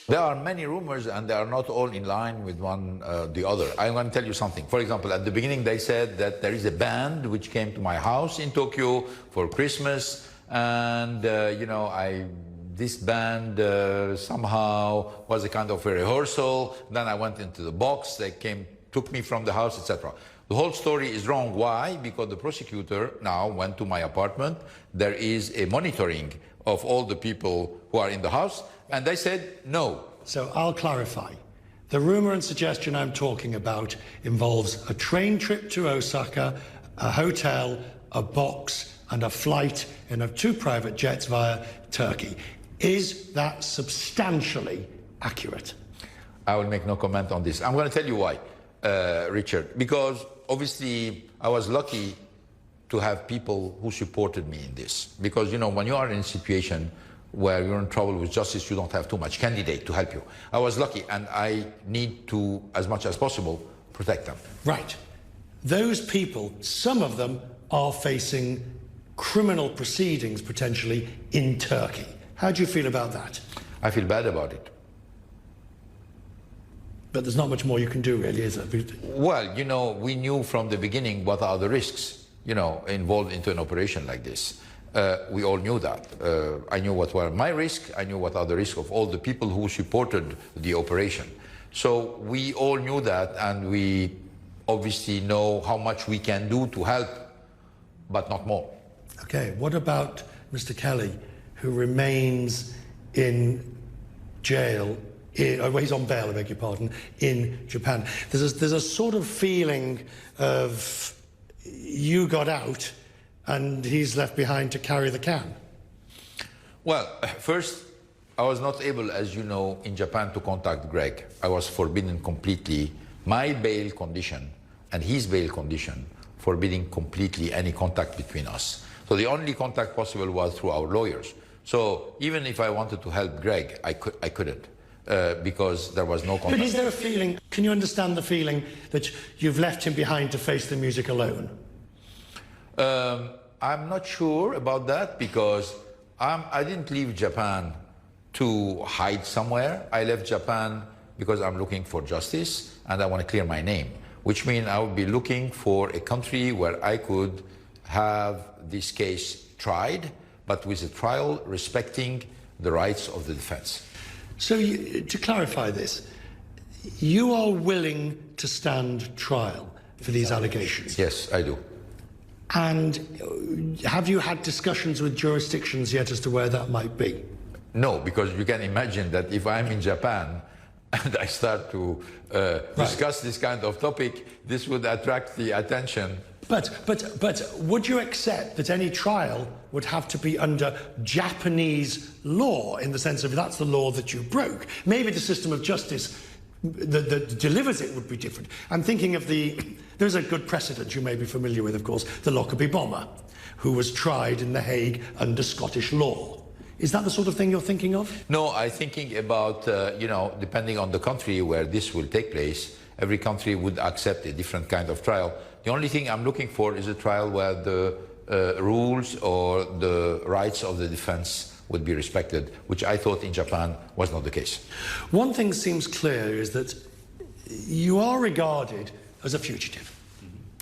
There are many rumors, and they are not all in line with one the other. I'm going to tell you something. For example, at the beginning they said that there is a band which came to my house in Tokyo for Christmas, and this band somehow was a kind of a rehearsal. Then I went into the box. They took me from the house, etc. The whole story is wrong. Why? Because the prosecutor now went to my apartment. There is a monitoring of all the people who are in the house, and they said no. So I'll clarify. The rumor and suggestion I'm talking about involves a train trip to Osaka, a hotel, a box, and a flight in 2 private jets via Turkey. Is that substantially accurate? I will make no comment on this. I'm going to tell you why, Richard. Because obviously I was lucky to have people who supported me in this. Because, when you are in a situation where you're in trouble with justice, you don't have too much candidate to help you. I was lucky, and I need to, as much as possible, protect them. Right. Those people, some of them are facing criminal proceedings, potentially, in Turkey. How do you feel about that? I feel bad about it. But there's not much more you can do, really, is there? Well, we knew from the beginning what are the risks, involved into an operation like this. We all knew that. I knew what were my risks. I knew what are the risks of all the people who supported the operation. So we all knew that, and we obviously know how much we can do to help, but not more. Okay, what about Mr. Kelly, who remains in jail, he's on bail, I beg your pardon, in Japan? There's a sort of feeling of you got out and he's left behind to carry the can. Well, first, I was not able, as you know, in Japan to contact Greg. I was forbidden completely. My bail condition and his bail condition forbidding completely any contact between us. So the only contact possible was through our lawyers. So even if I wanted to help Greg, I couldn't. Because there was no contact. But is there a feeling, can you understand the feeling that you've left him behind to face the music alone? I'm not sure about that, because I didn't leave Japan to hide somewhere. I left Japan because I'm looking for justice and I want to clear my name, which means I would be looking for a country where I could have this case tried, but with a trial respecting the rights of the defense. So to clarify this, you are willing to stand trial for these allegations? Yes, I do. And have you had discussions with jurisdictions yet as to where that might be? No, because you can imagine that if I'm in Japan and I start to discuss this kind of topic, this would attract the attention. But would you accept that any trial would have to be under Japanese law, in the sense of that's the law that you broke? Maybe the system of justice that delivers it would be different. I'm thinking of there's a good precedent you may be familiar with, of course, the Lockerbie bomber, who was tried in The Hague under Scottish law. Is that the sort of thing you're thinking of? No, I'm thinking about, depending on the country where this will take place, every country would accept a different kind of trial. The only thing I'm looking for is a trial where the rules or the rights of the defense would be respected, which I thought in Japan was not the case. One thing seems clear is that you are regarded as a fugitive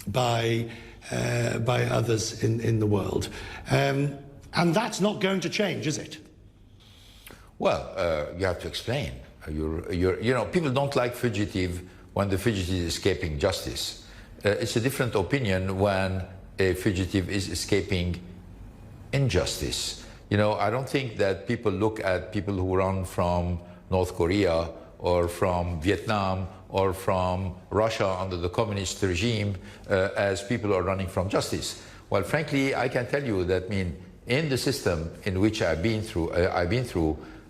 by others in the world. And that's not going to change, is it? Well, you have to explain. People don't like fugitive when the fugitive is escaping justice. It's a different opinion when a fugitive is escaping injustice. I don't think that people look at people who run from North Korea or from Vietnam or from Russia under the communist regime as people who are running from justice. Well, frankly, I can tell you that, in the system in which I've been through,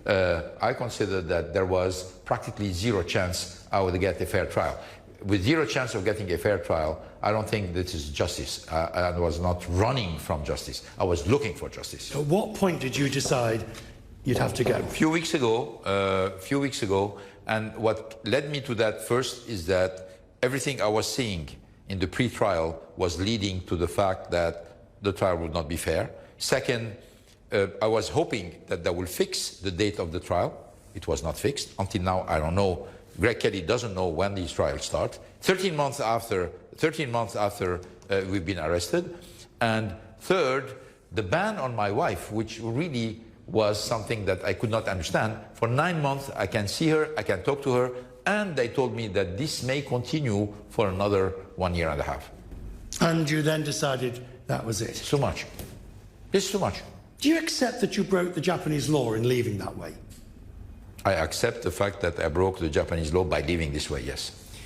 I consider that there was practically zero chance I would get a fair trial. With zero chance of getting a fair trial, I don't think this is justice. I was not running from justice. I was looking for justice. At what point did you decide you'd have to go? A few weeks ago, and what led me to that first is that everything I was seeing in the pre-trial was leading to the fact that the trial would not be fair. Second, I was hoping that they will fix the date of the trial, it was not fixed. Until now, I don't know. Greg Kelly doesn't know when these trials start. 13 months after we've been arrested. And third, the ban on my wife, which really was something that I could not understand. For 9 months, I can see her, I can talk to her, and they told me that this may continue for another 1.5 years. And you then decided that was it? It's too much. It's too much. Do you accept that you broke the Japanese law in leaving that way? I accept the fact that I broke the Japanese law by leaving this way, yes.